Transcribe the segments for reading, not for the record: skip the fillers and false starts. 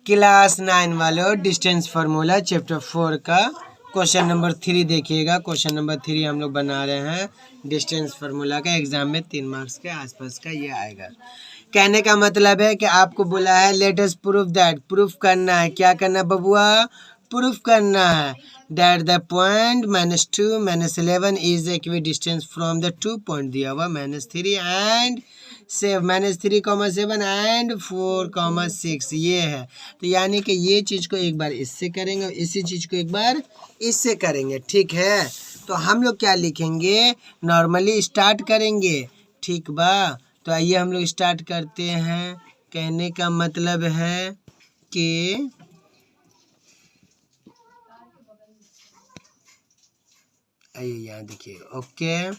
Class 9 वालों distance formula chapter 4 का question number 3 देखिएगा। क्वेश्चन नंबर 3 हम लोग बना रहे हैं डिस्टेंस फार्मूला का। एग्जाम में 3 मार्क्स के आसपास का ये आएगा। कहने का मतलब है कि आपको बोला है let us proof that, proof करना है। क्या करना है बबुआ? प्रूफ करना है that the point -2 -11 is equi distance from the 2 point दिया हुआ -3 एंड -3,7 एंड 4,6 ये है। तो यानी कि ये चीज़ को एक बार इससे करेंगे और इसी चीज़ को एक बार इससे करेंगे, ठीक है। तो हम लोग क्या लिखेंगे? नॉर्मली स्टार्ट करेंगे, ठीक बा। तो आइए हम लोग स्टार्ट करते हैं। कहने का मतलब है कि आइए यहाँ देखिए, ओके।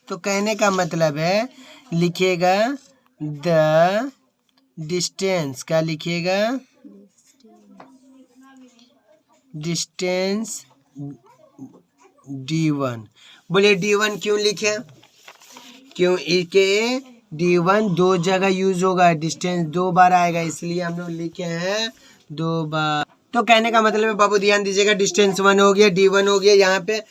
तो कहने का मतलब है लिखिएगा द डिस्टेंस, क्या लिखिएगा? Distance D1। बोलिए D1 क्यों लिखे? क्यों? के D1 दो जगह यूज होगा, डिस्टेंस 2 बार आएगा, इसलिए हम लोग लिखे हैं 2 बार। तो कहने का मतलब है बाबू ध्यान दीजिएगा, डिस्टेंस 1 हो गया, D1 हो गया, यहाँ पे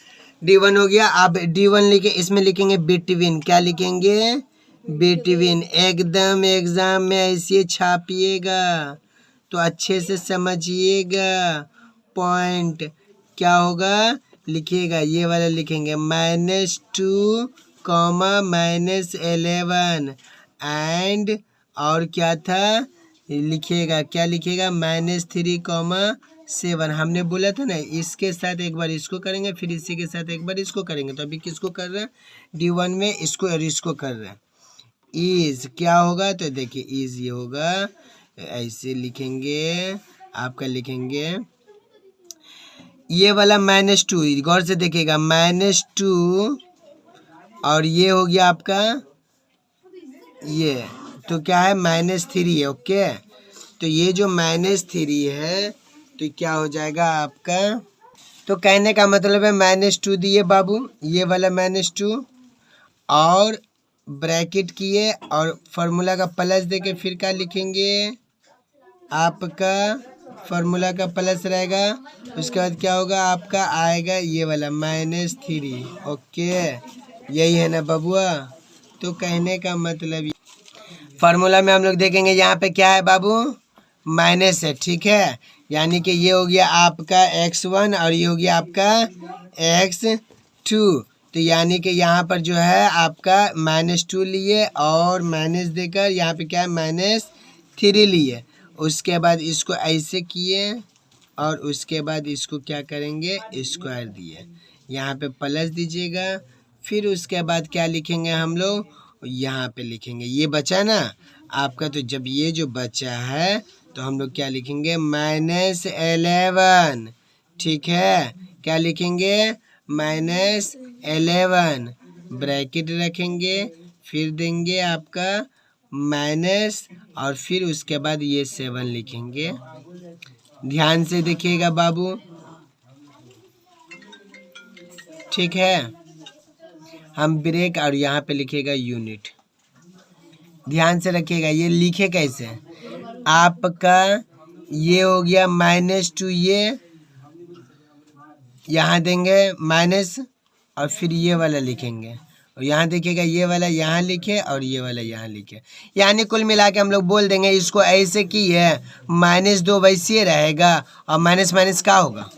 D1 हो गया। अब D1 लिखे, इसमें लिखेंगे बिटवीन, क्या लिखेंगे? बिटवीन। एकदम एग्जाम में ऐसे छापिएगा तो अच्छे से समझिएगा। पॉइंट क्या होगा? लिखिएगा ये वाला लिखेंगे -2, -11 एंड और क्या था लिखिएगा, क्या लिखिएगा? -3,7। हमने बोला था ना इसके साथ एक बार इसको करेंगे, फिर इसी के साथ एक बार इसको करेंगे। तो अभी किसको कर रहे हैं? D1 में इसको और इसको कर रहे हैं। इज क्या होगा? तो देखिए इज ये होगा, ऐसे लिखेंगे। आपका लिखेंगे ये वाला -2, गौर से देखिएगा, -2 और ये हो गया आपका ये, तो क्या है? -3 है, ओके। तो ये जो -3 है तो क्या हो जाएगा आपका? तो कहने का मतलब है -2 दिए बाबू, ये वाला -2 और ब्रैकेट किए और फार्मूला का प्लस देके फिर क्या लिखेंगे? आपका फार्मूला का प्लस रहेगा। उसके बाद क्या होगा? आपका आएगा ये वाला -3, ओके। यही है ना बबुआ? तो कहने का मतलब फार्मूला में हम लोग देखेंगे यहाँ पे क्या है बाबू? माइनस है, ठीक है। यानी कि ये हो गया आपका x1 और ये हो गया आपका x2। तो यानी कि यहाँ पर जो है आपका -2 लिए और माइनस देकर यहाँ पे क्या है? -3 लिए। उसके बाद इसको ऐसे किए और उसके बाद इसको क्या करेंगे? स्क्वायर दिए, यहाँ पे प्लस दीजिएगा। फिर उसके बाद क्या लिखेंगे हम लोग? यहाँ पे लिखेंगे ये बचा ना आपका। तो जब ये जो बचा है तो हम लोग क्या लिखेंगे? -11, ठीक है। क्या लिखेंगे? -11 ब्रैकेट रखेंगे, फिर देंगे आपका माइनस और फिर उसके बाद ये 7 लिखेंगे। ध्यान से देखिएगा बाबू, ठीक है। हम ब्रेक और यहाँ पे लिखेगा यूनिट। ध्यान से रखिएगा ये लिखे कैसे? आपका ये हो गया -2, ये यहाँ देंगे माइनस और फिर ये वाला लिखेंगे और यहाँ देखिएगा ये वाला यहाँ लिखे और ये वाला यहाँ लिखे। यानी कुल मिला के हम लोग बोल देंगे इसको ऐसे की है -2 वैसे रहेगा और माइनस माइनस क्या होगा?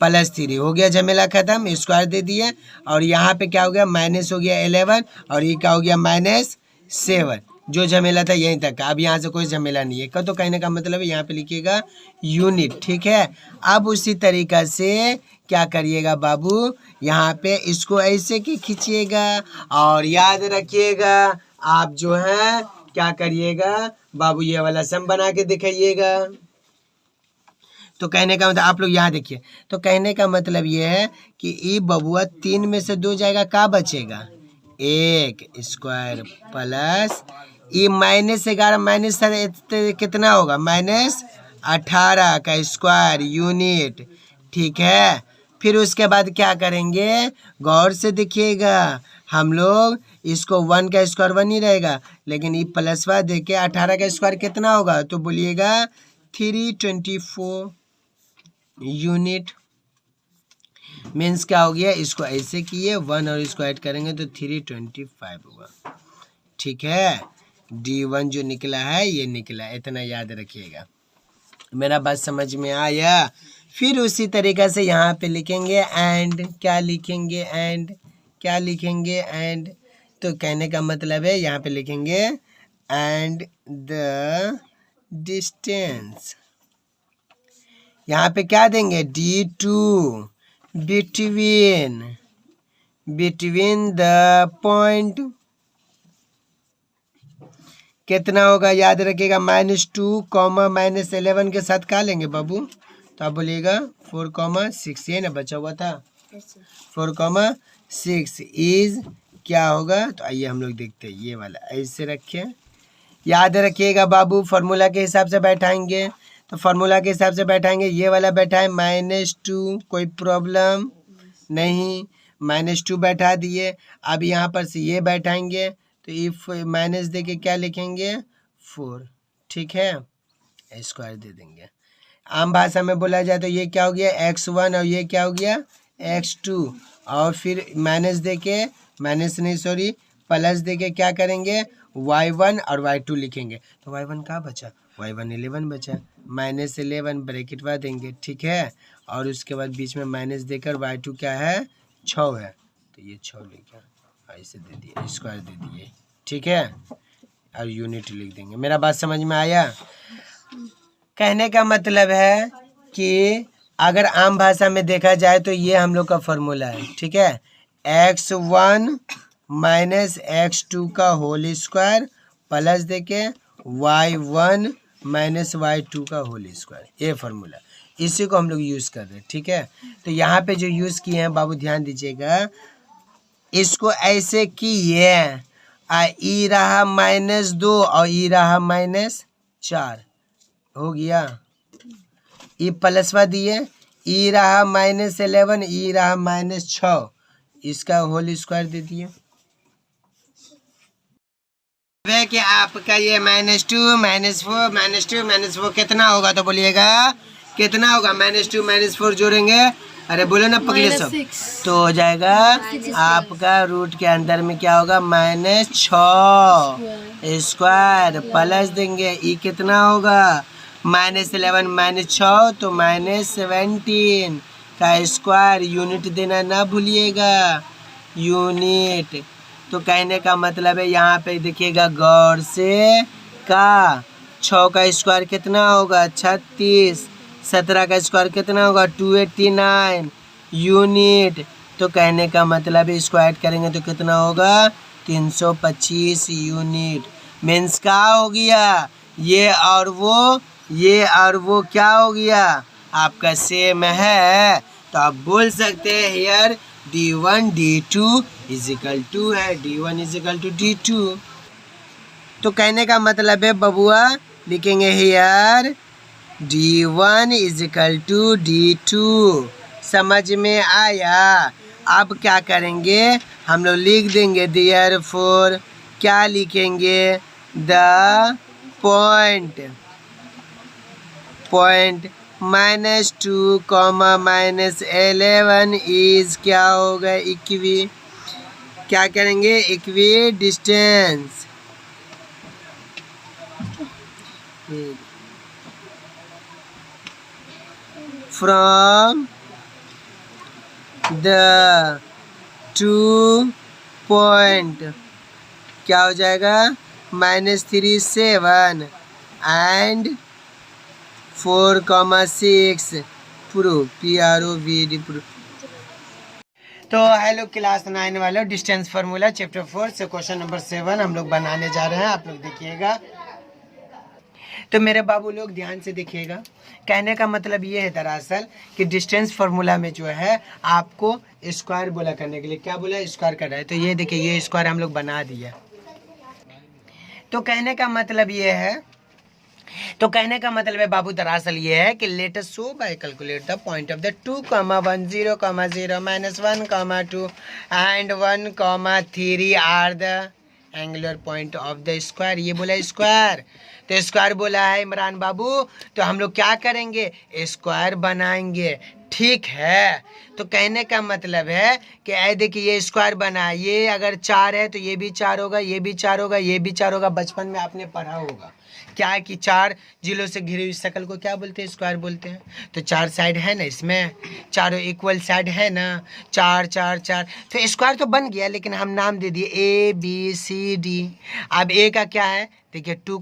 +3 हो गया, झमेला खत्म। स्क्वायर दे दिए और यहाँ पे क्या हो गया? माइनस हो गया 11 और ये क्या हो गया? -7। जो झमेला था यहीं तक, अब यहाँ से कोई झमेला नहीं है। तो कहने का मतलब है यहाँ पे लिखिएगा यूनिट, ठीक है। अब उसी तरीका से क्या करिएगा बाबू? यहाँ पे इसको ऐसे की खींचिएगा और याद रखिएगा आप जो है क्या करिएगा बाबू? ये वाला सम बना के दिखाइएगा। तो कहने का मतलब आप लोग यहाँ देखिए, तो कहने का मतलब ये है कि ये बबुआ 3 में से 2 जाएगा, क्या बचेगा? 1 स्क्वायर प्लस ये -11 माइनस कितना होगा? -18 का स्क्वायर यूनिट, ठीक है। फिर उसके बाद क्या करेंगे? गौर से देखिएगा, हम लोग इसको 1 का स्क्वायर 1 ही रहेगा, लेकिन ये प्लस वाई दे के 18 का स्क्वायर कितना होगा, तो बोलिएगा 324 यूनिट। मीन्स क्या हो गया, इसको ऐसे किए 1 और इसको ऐड करेंगे तो 325 होगा। ठीक है, D1 जो निकला है ये निकला, इतना याद रखिएगा। मेरा बात समझ में आया। फिर उसी तरीक़ा से यहाँ पे लिखेंगे एंड, क्या लिखेंगे एंड, क्या लिखेंगे एंड, तो कहने का मतलब है यहाँ पे लिखेंगे एंड द डिस्टेंस। यहाँ पे क्या देंगे, D2 बिटवीन द पॉइंट कितना होगा, याद रखिएगा -2, -11 के साथ क्या लेंगे बाबू, तो आप बोलिएगा 4, 6, ये ना बचा हुआ था, 4, 6 इज क्या होगा, तो आइए हम लोग देखते हैं। ये वाला ऐसे रखें, याद रखिएगा बाबू, फार्मूला के हिसाब से बैठाएंगे, तो फार्मूला के हिसाब से बैठाएंगे। ये वाला बैठा है -2, कोई प्रॉब्लम नहीं, -2 बैठा दिए। अब यहाँ पर से ये बैठाएंगे, तो इफ माइनस दे के क्या लिखेंगे 4, ठीक है, स्क्वायर दे देंगे। आम भाषा में बोला जाए तो ये क्या हो गया x1 और ये क्या हो गया x2, और फिर माइनस दे के, माइनस नहीं सॉरी प्लस दे के क्या करेंगे y1 और y2 लिखेंगे। तो y1 कहाँ बचा, y1 11 बचा, -11 ब्रैकेट में देंगे, ठीक है, और उसके बाद बीच में माइनस देकर y2 क्या है 6 है, तो ये 6 लेके ऐसे दे दिए, स्क्वायर दे दिए, ठीक है, और यूनिट लिख देंगे। मेरा बात समझ में आया। कहने का मतलब है कि अगर आम भाषा में देखा जाए तो ये हम लोग का फॉर्मूला है, ठीक है, x1 माइनस x2 का होल स्क्वायर प्लस देके y1 माइनस y2 का होल स्क्वायर, ये फार्मूला, इसी को हम लोग यूज़ कर रहे हैं, ठीक है। तो यहाँ पे जो यूज़ किए हैं बाबू ध्यान दीजिएगा, इसको ऐसे किए, ई रहा -2 और ई रहा -4 हो गया, ई प्लसवा दिए, ई रहा -11, ई रहा -6, इसका होल स्क्वायर दे दिए। वे कि आपका ये -2 -4 -2 कितना होगा, तो बोलिएगा कितना होगा, -2 -4 जोड़ेंगे, अरे बोलो ना पगले सब, तो हो जाएगा आपका रूट के अंदर में क्या होगा -6 स्क्वायर प्लस देंगे, ई कितना होगा -11 -6 तो -17 का स्क्वायर, यूनिट देना ना भूलिएगा, यूनिट। तो कहने का मतलब है यहाँ पे देखिएगा गौर से, का 6 का स्क्वायर कितना होगा 36, 17 का स्क्वायर कितना होगा 289 यूनिट। तो कहने का मतलब है इसको ऐड करेंगे तो कितना होगा 325 यूनिट। मीन्स क्या हो गया, ये और वो क्या हो गया आपका सेम है, तो आप बोल सकते हैं here D1 D2 is equal to है, D1 इजिकल टू D2। तो कहने का मतलब है बबुआ लिखेंगे here D1 is equal to D2। समझ में आया। अब क्या करेंगे हम लोग लिख देंगे देयरफॉर, क्या लिखेंगे द पॉइंट -2, -11 इज क्या होगा इक्वी, क्या करेंगे equi distance from the 2 point, क्या हो जाएगा -37 एंड 4,6 प्रूफ PROVD प्रूफ। तो हेलो क्लास 9 वालों, डिस्टेंस फार्मूला चैप्टर 4 से क्वेश्चन नंबर 7 हम लोग बनाने जा रहे हैं, आप लोग देखिएगा। तो मेरे बाबू लोग ध्यान से देखिएगा। कहने का मतलब ये है दरअसल कि डिस्टेंस फार्मूला में जो है आपको स्क्वायर बोला करने के लिए, क्या बोला स्क्वायर कर रहा है, तो ये देखिए ये स्क्वायर हम लोग बना दिया। तो कहने का मतलब ये है तो कहने का मतलब है बाबू दरअसल ये है कि let us show by calculate the point of the 2, 1, 0, 0, -1, 2 and 1, 3 are the angular point of the square. ये बोला स्क्वायर, तो स्क्वायर बोला है इमरान बाबू, तो हम लोग क्या करेंगे, स्क्वायर बनाएंगे। ठीक है, तो कहने का मतलब है कि ऐ देखिए ये स्क्वायर बना है, ये अगर 4 है तो ये भी 4 होगा, ये भी 4 होगा, ये भी 4 होगा। बचपन में आपने पढ़ा होगा क्या है कि 4 जिलों से घिरी हुई शक्ल को क्या बोलते हैं, स्क्वायर बोलते हैं। तो 4 साइड है ना, इसमें चारों इक्वल साइड है ना, 4 4 4, तो स्क्वायर तो बन गया, लेकिन हम नाम दे दिए ABCD। अब ए का क्या है, देखिए 2,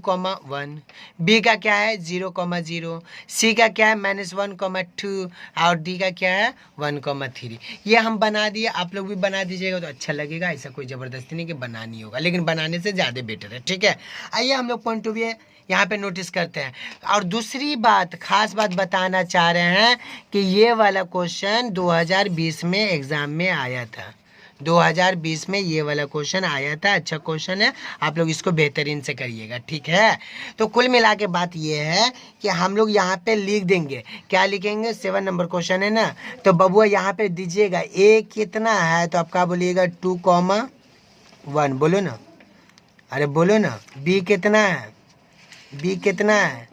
1, बी का क्या है 0, 0, सी का क्या है -1, 2 और डी का क्या है 1, 3। ये हम बना दिए, आप लोग भी बना दीजिएगा तो अच्छा लगेगा। ऐसा कोई ज़बरदस्ती नहीं कि बनानी होगा, लेकिन बनाने से ज़्यादा बेटर है। ठीक है, आइए हम लोग पॉइंट ऑफ व्यू यहाँ पे नोटिस करते हैं। और दूसरी बात, खास बात बताना चाह रहे हैं कि ये वाला क्वेश्चन 2020 में एग्ज़ाम में आया था। 2020 में ये वाला क्वेश्चन आया था। अच्छा क्वेश्चन है, आप लोग इसको बेहतरीन से करिएगा। ठीक है, तो कुल मिला के बात ये है कि हम लोग यहाँ पे लिख देंगे, क्या लिखेंगे, 7 नंबर क्वेश्चन है ना, तो बबुआ यहाँ पे दीजिएगा ए कितना है, तो आप क्या बोलिएगा 2, 1 बोलो ना, अरे बोलो ना। बी कितना है, बी कितना है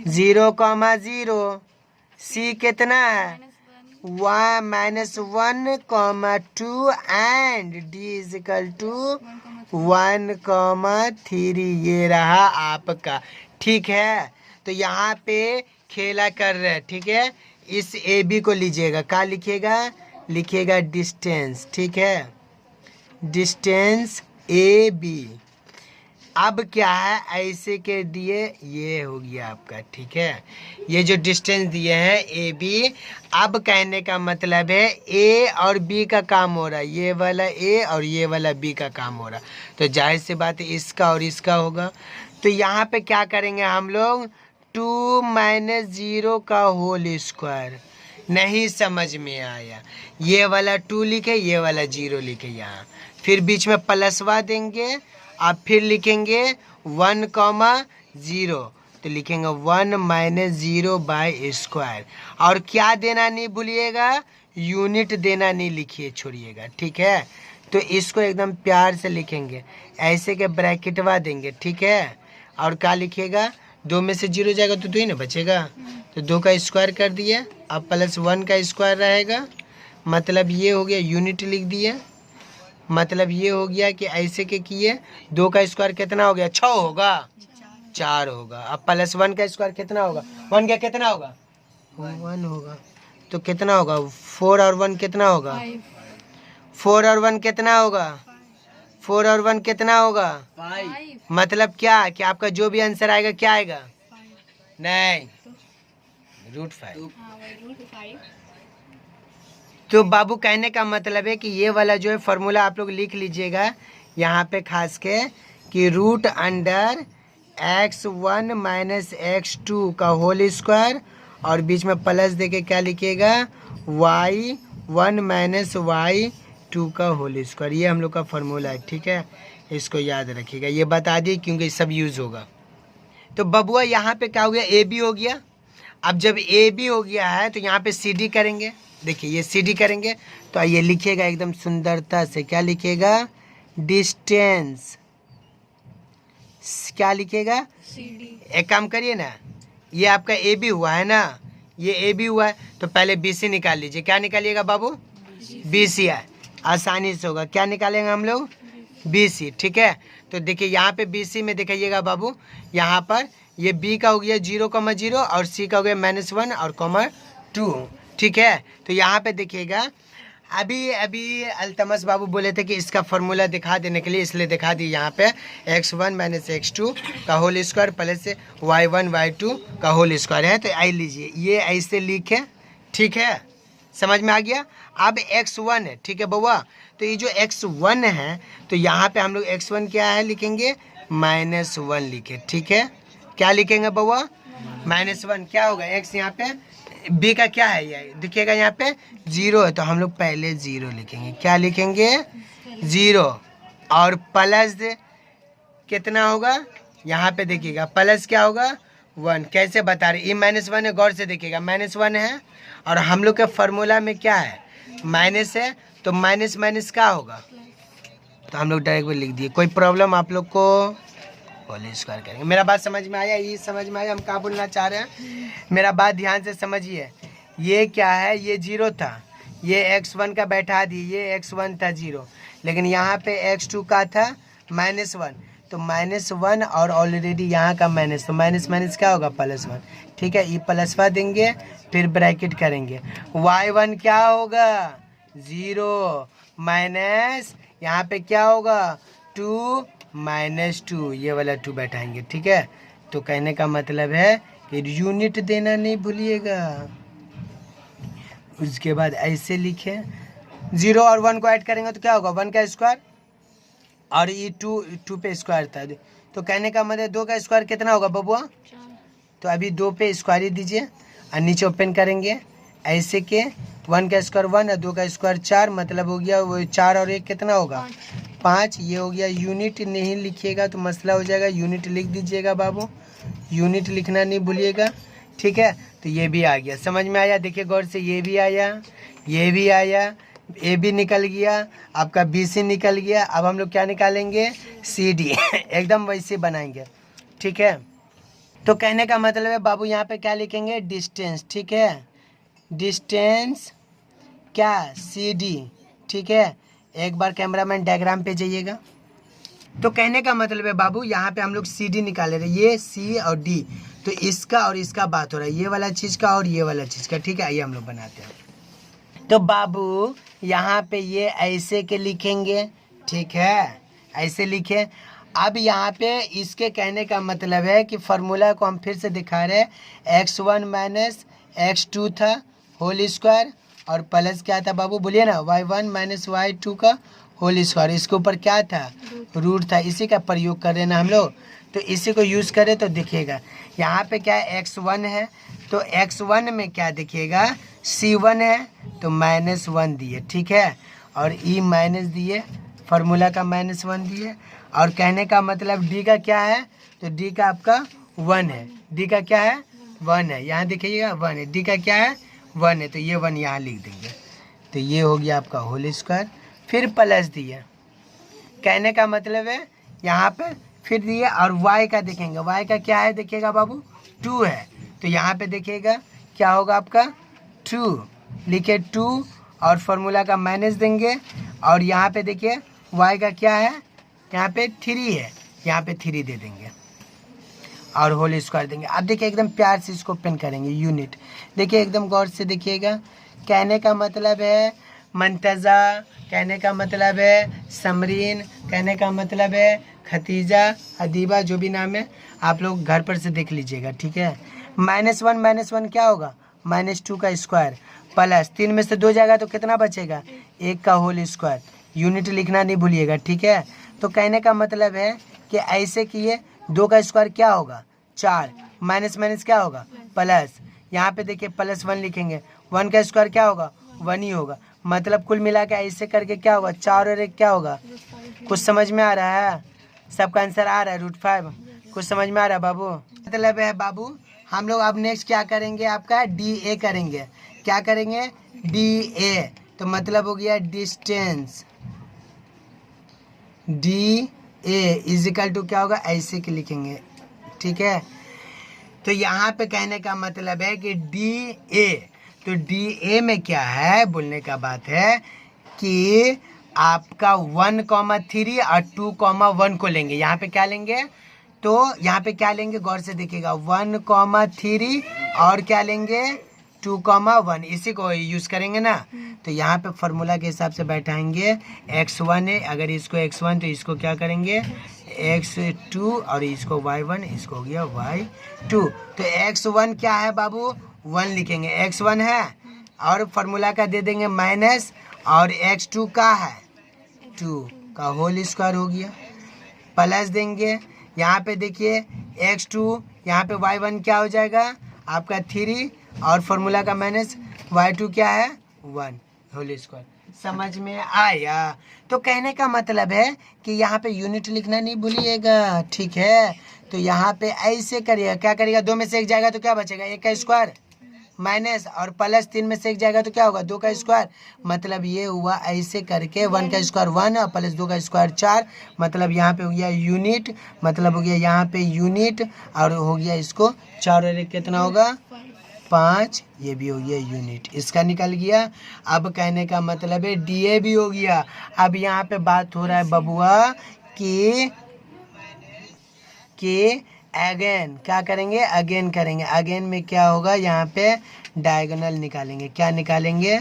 0, 0। सी कितना है 1, 2 and D is equal to 1, 3। ये रहा आपका। ठीक है, तो यहाँ पे खेला कर रहे हैं। ठीक है, इस ए बी को लीजिएगा, क्या लिखिएगा, लिखिएगा डिस्टेंस। ठीक है, डिस्टेंस ए बी। अब क्या है, ऐसे के दिए, ये हो गया आपका। ठीक है, ये जो डिस्टेंस दिए हैं ए बी। अब कहने का मतलब है ए और बी का काम हो रहा है, ये वाला ए और ये वाला बी का काम हो रहा है, तो जाहिर सी बात है इसका और इसका होगा। तो यहाँ पे क्या करेंगे हम लोग, 2 - 0 का होल स्क्वायर। नहीं समझ में आया, ये वाला 2 लिखे, ये वाला 0 लिखे यहाँ, फिर बीच में प्लसवा देंगे, आप फिर लिखेंगे 1, 0, तो लिखेंगे 1 - 0 बाय स्क्वायर। और क्या देना नहीं भूलिएगा, यूनिट देना नहीं लिखिए, छोड़िएगा। ठीक है, तो इसको एकदम प्यार से लिखेंगे, ऐसे के ब्रैकेटवा देंगे। ठीक है, और क्या लिखिएगा, 2 में से 0 जाएगा तो 2 ही ना बचेगा, तो 2 का स्क्वायर कर दिए, अब +1 का स्क्वायर रहेगा, मतलब ये हो गया, यूनिट लिख दिए, मतलब ये हो गया कि ऐसे के किए, 2 का स्क्वायर कितना हो गया, 6 होगा, 4 होगा। अब +1 का स्क्वायर कितना होगा, 1 का कितना होगा, 1 होगा, तो कितना होगा, 4 और 1 कितना होगा, 4 और 1 कितना होगा, 4 और 1 कितना होगा, 5। मतलब क्या कि आपका जो भी आंसर आएगा क्या आएगा, नहीं √5। तो बाबू कहने का मतलब है कि ये वाला जो है फार्मूला आप लोग लिख लीजिएगा यहाँ पे खास के, कि √x1 - x2 का होल स्क्वायर, और बीच में प्लस देके क्या लिखिएगा, y1 - y2 का होल स्क्वायर। ये हम लोग का फार्मूला है। ठीक है, इसको याद रखिएगा, ये बता दिए क्योंकि सब यूज़ होगा। तो बबुआ यहाँ पे क्या हो गया, ए बी हो गया। अब जब ए बी हो गया है तो यहाँ पे सी डी करेंगे। देखिए ये सी डी करेंगे, तो आइए लिखिएगा एकदम सुंदरता से, क्या लिखिएगा, डिस्टेंस, क्या लिखिएगा, एक काम करिए ना, ये आपका ए बी हुआ है ना, ये ए बी हुआ है, तो पहले बी सी निकाल लीजिए। क्या निकालिएगा बाबू, बी सी है, आसानी से होगा। क्या निकालेंगे हम लोग, बी सी। ठीक है, तो देखिए यहाँ पे बी सी में दिखाइएगा बाबू, यहाँ पर ये बी का हो गया 0, 0 और सी का हो गया -1 और 2। ठीक है, तो यहाँ पे देखिएगा, अभी अल्तमस बाबू बोले थे कि इसका फार्मूला दिखा देने के लिए, इसलिए दिखा दी। यहाँ पे x1 - x2 का whole square plus y1 y2 का होल स्क्वायर है, तो आई लीजिए ये ऐसे लिखे। ठीक है, समझ में आ गया। अब x1 है, ठीक है बउआ, तो ये जो x1 है, तो यहाँ पे हम लोग x1 क्या है लिखेंगे, -1 लिखे। ठीक है, क्या लिखेंगे बउआ, -1, क्या होगा x, यहाँ पे b का क्या है, ये देखिएगा यहाँ पे 0 है, तो हम लोग पहले 0 लिखेंगे। क्या लिखेंगे, 0, और प्लस कितना होगा यहाँ पे देखिएगा प्लस क्या होगा 1। कैसे बता रहे, ये -1 है, गौर से देखिएगा -1 है और हम लोग के फार्मूला में क्या है माइनस है, तो माइनस माइनस क्या होगा, तो हम लोग डायरेक्ट लिख दिए। कोई प्रॉब्लम आप लोग को, होल स्क्वायर करेंगे। मेरा बात समझ में आया, ये समझ में आया हम क्या बोलना चाह रहे हैं, मेरा बात ध्यान से समझिए। ये क्या है, ये 0 था, ये x1 का बैठा दिए, ये x1 था 0, लेकिन यहाँ पे x2 का था -1, तो -1 और ऑलरेडी यहाँ का माइनस, तो माइनस माइनस क्या होगा +1। ठीक है, ये +1 देंगे, फिर ब्रैकेट करेंगे, y1 क्या होगा 0 माइनस यहाँ पे क्या होगा 2 -2, ये वाला 2 बैठाएंगे। ठीक है, तो कहने का मतलब है कि यूनिट देना नहीं भूलिएगा। उसके बाद ऐसे लिखे 0 और 1 को ऐड करेंगे तो क्या होगा 1 का स्क्वायर, और ये 2 पे स्क्वायर था, तो कहने का मतलब 2 का स्क्वायर कितना होगा बबुआ, तो अभी 2 पे स्क्वायर ही दीजिए और नीचे ओपन करेंगे ऐसे के 1 का स्क्वायर 1 और 2 का स्क्वायर 4, मतलब हो गया वो 4 और 1 कितना होगा 5। ये हो गया, यूनिट नहीं लिखिएगा तो मसला हो जाएगा, यूनिट लिख दीजिएगा बाबू, यूनिट लिखना नहीं भूलिएगा। ठीक है, तो ये भी आ गया, समझ में आया, देखिए गौर से, ये भी आया, ये भी आया, ए भी निकल गया, आपका बी सी निकल गया। अब हम लोग क्या निकालेंगे सी डी एकदम वैसे बनाएंगे। ठीक है, तो कहने का मतलब है बाबू यहाँ पे क्या लिखेंगे डिस्टेंस। ठीक है, डिस्टेंस क्या सी डी। ठीक है, एक बार कैमरामैन डायग्राम पे जाइएगा। तो कहने का मतलब है बाबू यहाँ पे हम लोग सी डी निकाले रहे, ये सी और डी, तो इसका और इसका बात हो रहा है, ये वाला चीज़ का और ये वाला चीज़ का। ठीक है, आइए हम लोग बनाते हैं। तो बाबू यहाँ पे ये ऐसे के लिखेंगे। ठीक है, ऐसे लिखे। अब यहाँ पे इसके कहने का मतलब है कि फार्मूला को हम फिर से दिखा रहे हैं, x1 माइनस x2 था होल स्क्वायर और प्लस क्या था बाबू बोलिए ना y1 माइनस y2 का होल स्क्वायर, इसके ऊपर क्या था रूट था, इसी का प्रयोग कर रहे हैं ना हम लोग, तो इसी को यूज़ करें तो दिखेगा यहाँ पे क्या है x1 है, तो x1 में क्या दिखेगा c1 है, तो -1 दिए। ठीक है, और e माइनस दिए, फार्मूला का -1 दिए, और कहने का मतलब d का क्या है, तो d का आपका 1 है, d का क्या है 1 है, यहाँ देखिएगा 1 है, d का क्या है 1 है, तो ये 1 यहाँ लिख देंगे। तो ये हो गया आपका होल स्क्वायर, फिर प्लस दिए, कहने का मतलब है यहाँ पे फिर दिए, और y का देखेंगे, y का क्या है देखिएगा बाबू 2 है, तो यहाँ पे देखिएगा क्या होगा आपका 2, लिखे 2 और फार्मूला का माइनस देंगे, और यहाँ पे देखिए y का क्या है यहाँ पे 3 है, यहाँ पे 3 दे देंगे और होल स्क्वायर देंगे। अब देखिए एकदम प्यार से इसको पेन करेंगे यूनिट, देखिए एकदम गौर से देखिएगा। कहने का मतलब है मंतज़ा, कहने का मतलब है समरीन, कहने का मतलब है खतीजा, अदीबा, जो भी नाम है आप लोग घर पर से देख लीजिएगा। ठीक है, -1 क्या होगा -2 का स्क्वायर प्लस 3 में से 2 जाएगा तो कितना बचेगा 1 का होल स्क्वायर, यूनिट लिखना नहीं भूलिएगा। ठीक है, तो कहने का मतलब है कि ऐसे किए 2 का स्क्वायर क्या होगा 4, माइनस माइनस क्या होगा प्लस, यहाँ पे देखिए +1 लिखेंगे, 1 का स्क्वायर क्या होगा 1 ही होगा, मतलब कुल मिला के ऐसे करके क्या होगा 4 और 1 क्या होगा, कुछ समझ में आ रहा है, सबका आंसर आ रहा है √5, कुछ समझ में आ रहा है बाबू। मतलब है बाबू हम लोग अब नेक्स्ट क्या करेंगे आपका DA करेंगे, क्या करेंगे DA, तो मतलब हो गया डिस्टेंस, DA इजिकल टू क्या होगा ऐसे के लिखेंगे। ठीक है, तो यहाँ पे कहने का मतलब है कि DA, तो DA में क्या है बोलने का बात है कि आपका 1,3 और 2,1 को लेंगे, यहाँ पे क्या लेंगे, तो यहाँ पे क्या लेंगे गौर से देखिएगा 1,3 और क्या लेंगे 2,1, इसी को यूज़ करेंगे ना। तो यहाँ पे फार्मूला के हिसाब से बैठाएंगे, x1 है, अगर इसको x1 तो इसको क्या करेंगे x2 और इसको y1, इसको हो गया y2, तो x1 क्या है बाबू 1 लिखेंगे, x1 है और फार्मूला का दे देंगे माइनस, और x2 का है 2 का होल स्क्वायर हो गया, प्लस देंगे, यहाँ पे देखिए x2, यहाँ पे y1 क्या हो जाएगा आपका 3 और फार्मूला का माइनस, y2 क्या है 1 होल स्क्वायर, समझ में आया? तो कहने का मतलब है कि यहाँ पे यूनिट लिखना नहीं भूलिएगा, ठीक है? तो यहाँ पे ऐसे करिएगा, क्या करिएगा, 2 में से 1 जाएगा तो क्या बचेगा, 1 का स्क्वायर माइनस और प्लस 3 में से 1 जाएगा तो क्या होगा, 2 का स्क्वायर। मतलब ये हुआ ऐसे करके 1 का स्क्वायर 1 और प्लस 2 का स्क्वायर 4। मतलब यहाँ पे हो गया यूनिट, मतलब हो गया यहाँ पे यूनिट और हो गया इसको 4 और 1 कितना होगा 5, ये भी हो गया यूनिट, इसका निकल गया। अब कहने का मतलब है डीए भी हो गया। अब यहाँ पे बात हो रहा है बबुआ कि अगेन क्या करेंगे, अगेन करेंगे। अगेन में क्या होगा, यहाँ पे डायगोनल निकालेंगे। क्या निकालेंगे,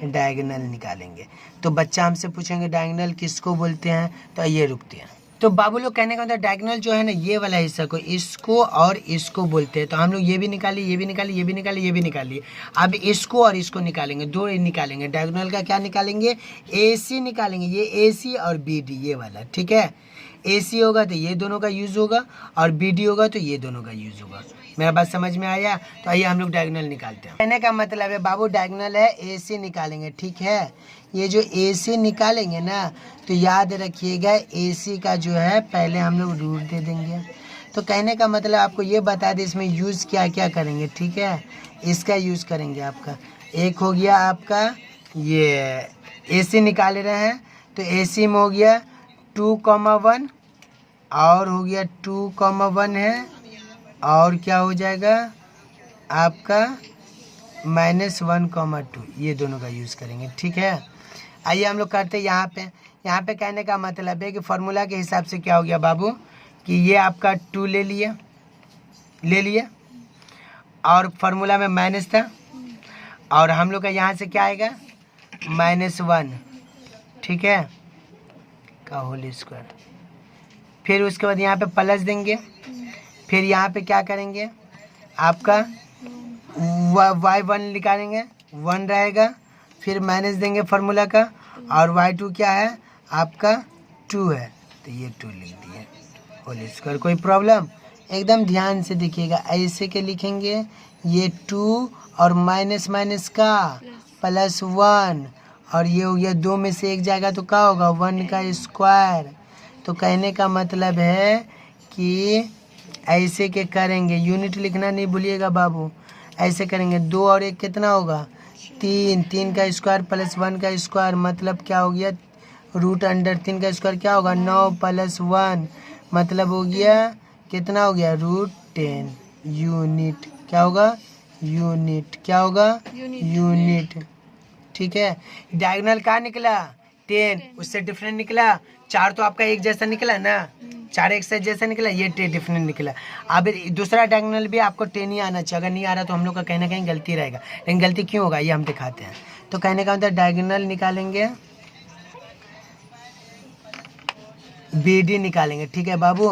डायगोनल निकालेंगे। तो बच्चा हमसे पूछेंगे डायगोनल किसको बोलते हैं, तो ये रुकते हैं। तो बाबू लोग कहने का मतलब डायगोनल जो है ना, ये वाला हिस्सा को इसको और इसको बोलते हैं। तो हम लोग ये भी निकालिए, ये भी निकालिए, ये भी निकालिए, ये भी निकालिए। अब इसको और इसको निकालेंगे, 2 निकालेंगे। डायगोनल का क्या निकालेंगे, AC निकालेंगे। ये AC और BD ये वाला, ठीक है। AC होगा तो ये दोनों का यूज़ होगा और BD होगा तो ये दोनों का यूज़ होगा। मेरा बात समझ में आया? तो आइए हम लोग डायगोनल निकालते हैं। कहने का मतलब है बाबू डायगोनल है AC निकालेंगे, ठीक है। ये जो AC निकालेंगे ना, तो याद रखिएगा AC का जो है पहले हम लोग रूट दे देंगे। तो कहने का मतलब आपको ये बता दें इसमें यूज़ क्या क्या करेंगे, ठीक है। इसका यूज़ करेंगे आपका, एक हो गया आपका ये AC निकाल रहे हैं तो AC में हो गया 2,1 और हो गया 2,1 है और क्या हो जाएगा आपका -1,2, ये दोनों का यूज़ करेंगे, ठीक है। आइए हम लोग करते हैं यहाँ पे कहने का मतलब है कि फार्मूला के हिसाब से क्या हो गया बाबू कि ये आपका 2 ले लिए और फार्मूला में माइनस था और हम लोग का यहाँ से क्या आएगा -1, ठीक है, का होल स्क्वायर। फिर उसके बाद यहाँ पे प्लस देंगे, फिर यहाँ पे क्या करेंगे आपका y1 निकालेंगे, 1 रहेगा, फिर माइनस देंगे फार्मूला का और y2 क्या है आपका 2 है तो ये 2 लिख दिए होल स्क्वायर। कोई प्रॉब्लम? एकदम ध्यान से देखिएगा, ऐसे के लिखेंगे ये 2 और माइनस माइनस का +1 और ये हो गया 2 में से 1 जाएगा तो क्या होगा 1 का स्क्वायर। तो कहने का मतलब है कि ऐसे के करेंगे, यूनिट लिखना नहीं भूलिएगा बाबू। ऐसे करेंगे 2 और 1 कितना होगा 3, 3 का स्क्वायर +1 का स्क्वायर मतलब क्या हो गया √3 का स्क्वायर क्या होगा 9 + 1 मतलब हो गया कितना हो गया √10 यूनिट। क्या होगा यूनिट, क्या होगा यूनिट, ठीक है। डायगोनल का निकला 10, उससे डिफरेंट निकला 4, तो आपका एक जैसा निकला ना, 4 एक से जैसा निकला, ये 10 डिफरेंट निकला। अब दूसरा डायगोनल भी आपको 10 ही आना चाहिए, अगर नहीं आ रहा तो हम लोग का कहीं ना कहीं गलती रहेगा। लेकिन गलती क्यों होगा ये हम दिखाते हैं। तो कहने का मतलब डायगोनल निकालेंगे, BD निकालेंगे, ठीक है बाबू।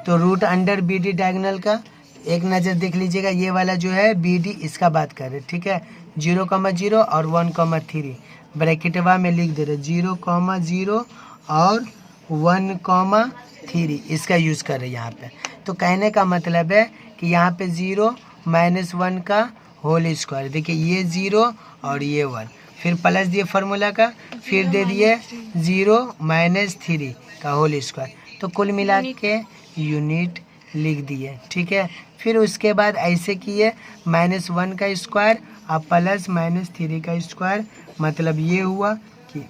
तो √BD डायगोनल का एक नज़र देख लीजिएगा, ये वाला जो है BD इसका बात कर रहे, ठीक है। 0,0 और 1,3 ब्रैकेटवा में लिख दे रहे 0,0 और 1,3 इसका यूज़ कर रहे यहाँ पे। तो कहने का मतलब है कि यहाँ पे 0 -1 का होल स्क्वायर, देखिए ये 0 और ये 1, फिर प्लस दिए फार्मूला का, फिर दे दिए 0 -3 का होल स्क्वायर, तो कुल मिला के यूनिट लिख दिए, ठीक है। फिर उसके बाद ऐसे किए -1 का स्क्वायर और प्लस -3 का स्क्वायर, मतलब ये हुआ कि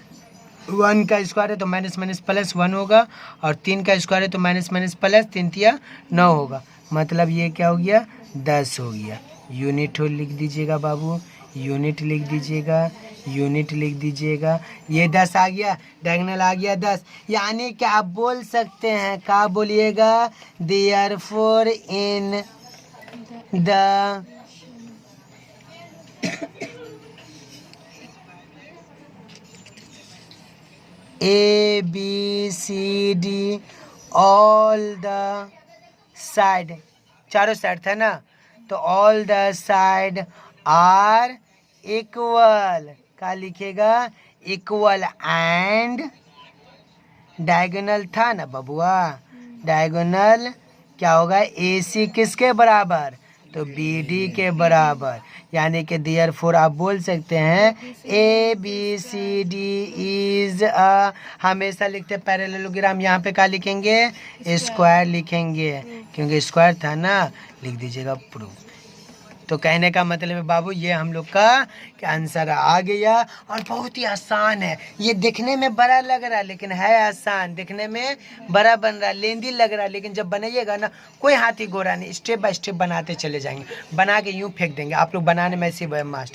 1 का स्क्वायर है तो माइनस माइनस प्लस 1 होगा और 3 का स्क्वायर है तो माइनस माइनस प्लस 3 × 9 होगा, मतलब ये क्या हो गया 10 हो गया। यूनिट लिख दीजिएगा बाबू, यूनिट लिख दीजिएगा, यूनिट लिख दीजिएगा। ये 10 आ गया, डायगोनल आ गया 10, यानी क्या आप बोल सकते हैं, क्या बोलिएगा therefore in the A B C D all the side, चारों साइड था ना, तो all the side are equal, क्या लिखेगा इक्वल एंड डायगोनल था ना बबुआ, डायगोनल क्या होगा AC किसके बराबर, तो BD के बराबर, यानी कि देयरफॉर आप बोल सकते हैं ABCD इज हमेशा लिखते पैरेललोग्राम, यहाँ पे क्या लिखेंगे, स्क्वायर लिखेंगे, क्योंकि स्क्वायर था ना, लिख दीजिएगा प्रूफ। तो कहने का मतलब है बाबू, ये हम लोग का आंसर आ गया और बहुत ही आसान है। ये दिखने में बड़ा लग रहा है लेकिन है आसान, दिखने में बड़ा बन रहा है, लेंदी लग रहा है, लेकिन जब बनाइएगा ना कोई हाथी गोरा नहीं, स्टेप बाय स्टेप बनाते चले जाएंगे, बना के यूं फेंक देंगे। आप लोग बनाने में ऐसे मास्टर।